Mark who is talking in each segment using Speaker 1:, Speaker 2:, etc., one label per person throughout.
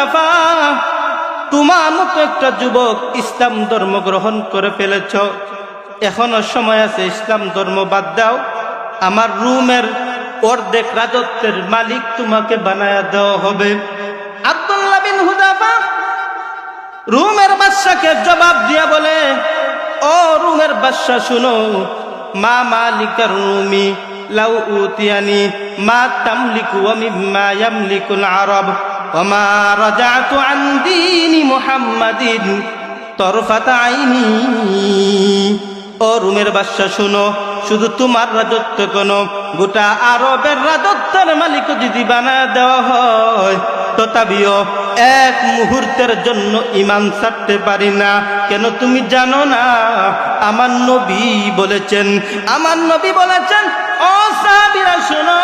Speaker 1: Hudhafa, তোমার মতো একটা যুবক ইসলাম ধর্ম গ্রহণ করে ফেলেছ, এখনো সময় আছে, ইসলাম ধর্ম বাদ দাও, আমার রুমের অর্ধেক রাজত্বের মালিক তোমাকে বানায়া দেওয়া হবে। আব্দুল্লাহ বিন হুযাফা রুমের বাদশাকে জবাব দিয়া বলে, ও রুমের বাদশা শুনো, মা মালিকার রুমি লাউ উতিয়ানি মা তামলিকু ওয়া মিম্মা ইয়ামলিকুল আরব ওয়া মা রাজাতু আন দীনি মুহাম্মাদিন তরফাতা আইনি। ও রুমের বাদশা শুনো, শুধু তোমার রাজত্ব কেন, গোটা আরবের রাজত্বের মালিক যদি বানায় দেওয়া হয়, তথাপিও এক মুহূর্তের জন্য ঈমান ছাড়তে পারি না। কেন তুমি জানো না, আমার নবী বলেছেন, আমার নবী বলেছেন, ও সাহাবীরা শোনো,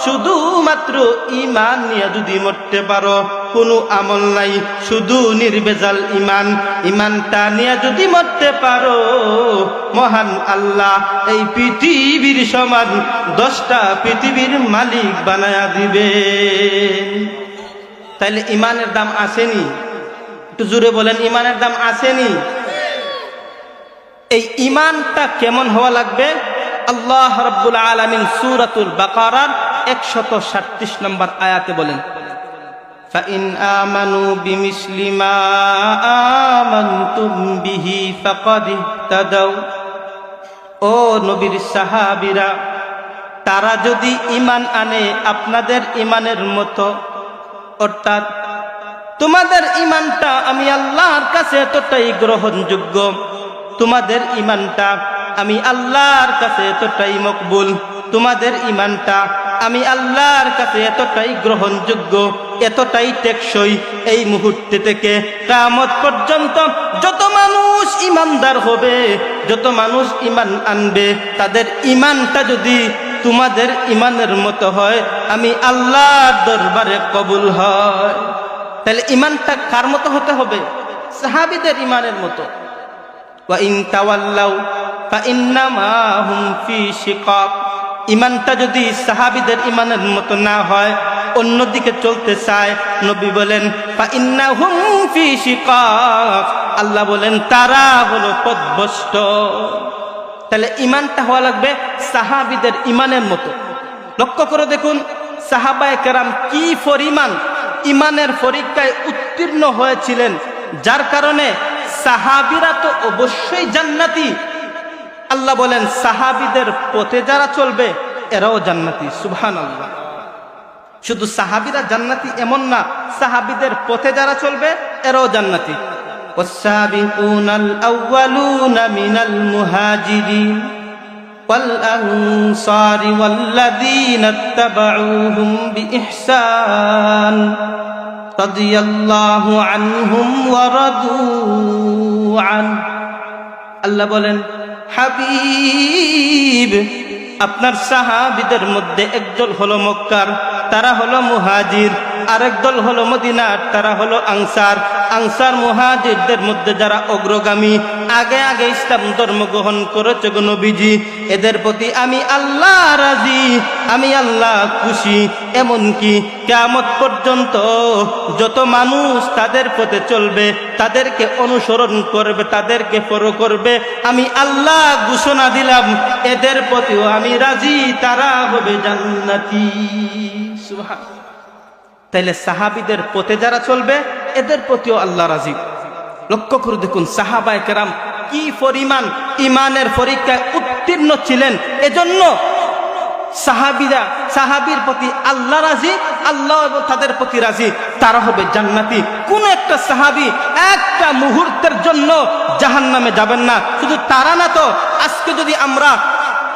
Speaker 1: শুধুমাত্র ঈমান নিয়ে যদি মরতে পারো, কোনো আমল নাই, শুধু নির্ভেজাল ঈমান, ঈমানটা নিয়ে যদি মরতে পারো, মহান আল্লাহ এই পৃথিবীর সমান 10টা পৃথিবীর মালিক বানায়া দিবেন। তাইলে ঈমানের দাম আসেনি? একটু জোরে বলেন, ঈমানের দাম আসেনি? এই ঈমানটা কেমন হওয়া লাগবে? আল্লাহ রাব্বুল আলামিন সূরাতুল বাকারার 137 নম্বর আয়াতে বলেন, ফাইন আমানু বিমিসলি মা আমানতুম বিহি ফাকাদ ইহতাদাউ। ও নবীর সাহাবীরা, তারা যদি ঈমান আনে আপনাদের ঈমানের মতো, অর্থাৎ তোমাদের ঈমানটা আমি আল্লাহর কাছে এতটাই গ্রহণযোগ্য, তোমাদের ঈমানটা আমি আল্লাহর কাছে এতটাই মকবুল, তোমাদের ঈমানটা আমি আল্লাহর কাছে এতটাই গ্রহণযোগ্য, এতটাই টেকসই, এই মুহূর্তে থেকে কিয়ামত পর্যন্ত যত মানুষ ঈমানদার হবে, যত মানুষ ঈমান আনবে, তাদের ঈমানটা যদি তোমাদের ঈমানের মতো হয়, আমি আল্লাহর দরবারে কবুল হয়। তাহলে ঈমানটা কার মতো হতে হবে? সাহাবীদের ঈমানের মতো। ওয়া ইন তাওয়াল্লাউ ফাইন্নামা হুম ফি শিকাক। ঈমানটা যদি সাহাবীদের ঈমানের মতো না হয়, অন্যদিকে চলতে চায়, নবী বলেন ফাইন্নাহুম ফি শিকাক, আল্লাহ বলেন তারা হলো পথভ্রষ্ট। তাহলে ঈমানটা হওয়া লাগবে সাহাবীদের ঈমানের মতো। লক্ষ্য করে দেখুন, সাহাবায়ে কেরাম কি পরিমাণ ঈমানের পরীক্ষায় উত্তীর্ণ হয়েছিলেন, যার কারণে সাহাবীরা তো অবশ্যই জান্নাতি। আল্লাহ বলেন সাহাবীদের পথে যারা চলবে এরাও জান্নাতি। সুবহানাল্লাহ। শুধু সাহাবীরা জান্নাতি এমন না, সাহাবীদের পথে যারা চলবে এরাও জান্নাতি। ওয়াস-সাবিকুনাল আউয়ালুনা মিনাল মুহাজিরিন ওয়াল আনসারি ওয়াল্লাযীনা ইত্তাবাউহুম বিইহসান রাদিয়াল্লাহু আনহুম ওয়া রাদু আন। আল্লাহ বলেন, হাবিব, আপনার সাহাবীদের মধ্যে একদল হলো মক্কার, তারা হলো মুহাজির, আরেক দল হলো মদিনার, তারা হলো আনসার। আনসার মুহাজিরদের মধ্যে যারা অগ্রগামী, আগে আগে ইসলাম ধর্ম গ্রহণ করেছে গো নবীজি, এদের প্রতি আমি আল্লাহ রাজি, আমি আল্লাহ খুশি। এমনকি কিয়ামত পর্যন্ত যত মানুষ তাদের পথে চলবে, তাদেরকে অনুসরণ করবে, তাদেরকে ফলো করবে, আমি আল্লাহ ঘোষণা দিলাম এদের প্রতিও আমি রাজি, তারা হবে জান্নাতি। সুবহানাল্লাহ। তাইলে সাহাবীদের পথে যারা চলবে এদের প্রতিও আল্লাহ রাজি। লক্ষ্য করে দেখুন সাহাবায়ে কেরাম কি পরিমাণ ঈমানের পরীক্ষায় উত্তীর্ণ ছিলেন, এজন্য সাহাবীরা, সাহাবীর প্রতি আল্লাহ রাজি, আল্লাহ এবং তাদের প্রতি রাজি, তারা হবে জান্নাতি। কোন একটা সাহাবী একটা মুহূর্তের জন্য জাহান্নামে যাবেন না। শুধু তারা না তো, আজকে যদি আমরা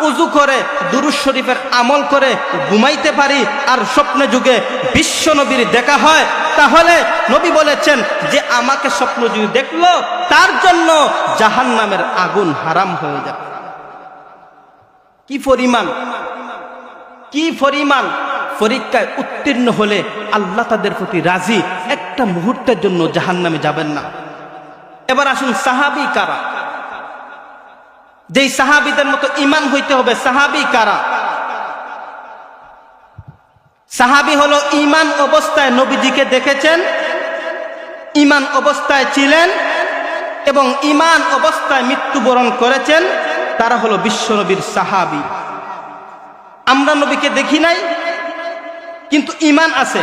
Speaker 1: উযু করে দুরূদ শরীফের আমল করে ঘুমাইতে পারি আর স্বপ্নে যুগে বিশ্ব নবীর দেখা হয়, তাহলে নবী বলেছেন যে আমাকে স্বপ্ন যদি দেখলো তার জন্য জাহান্নামের আগুন হারাম হয়ে যাবে। কি পরিমাণ, কি পরিমাণ পরীক্ষায় উত্তীর্ণ হলে আল্লাহ তাদের প্রতি রাজি, একটা মুহূর্তের জন্য জাহান্নামে যাবেন না। এবার আসুন সাহাবী কারা, যেই সাহাবীদের মতো ঈমান হইতে হবে, সাহাবী কারা? সাহাবী হলো ঈমান অবস্থায় নবীজিকে দেখেছেন, ঈমান অবস্থায় ছিলেন এবং ঈমান অবস্থায় মৃত্যুবরণ করেছেন, তারা হলো বিশ্বনবীর সাহাবী। আমরা নবীকে দেখি নাই কিন্তু ঈমান আছে,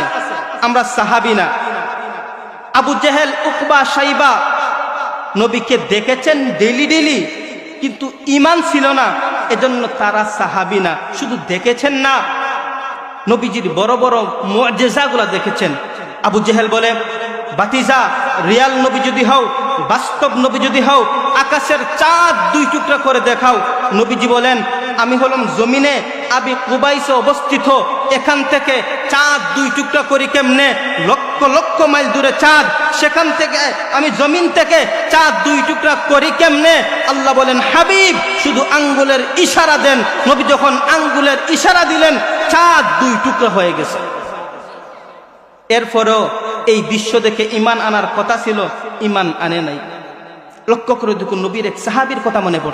Speaker 1: আমরা সাহাবী না। আবু জেহেল, উকবা, শাইবা নবীকে দেখেছেন ডেলি কিন্তু ঈমান ছিল না, এজন্য তারা সাহাবী না। শুধু দেখেছেন না, নবীজির বড় বড় মুআজিজাগুলো দেখেছেন। আবু জেহেল বলে, বাতিজা, রিয়াল নবী যদি হও, বাস্তব নবী যদি হও, আকাশের চাঁদ 2 টুকরা করে দেখাও। নবীজি বলেন, আমি হলাম জমিনে আবি কুবাইসে অবস্থিত, এখান থেকে চাঁদ 2 টুকরা করি কেমনে? লক্ষ লক্ষ মাইল দূরে চাঁদ, সেখান থেকে আমি জমিন থেকে চাঁদ 2 টুকরা করি কেমনে? আল্লাহ বলেন, হাবিব শুধু আঙ্গুলের ইশারা দেন। নবী যখন আঙ্গুলের ইশারা দিলেন, চাঁদ 2 টুকরা হয়ে গেছে। এরপরেও এই দৃশ্য দেখে ঈমান আনার কথা ছিল, ঈমান আনে নাই। লক্ষ্য করে দেখুন, নবীর এক সাহাবীর কথা মনে পড়ছে।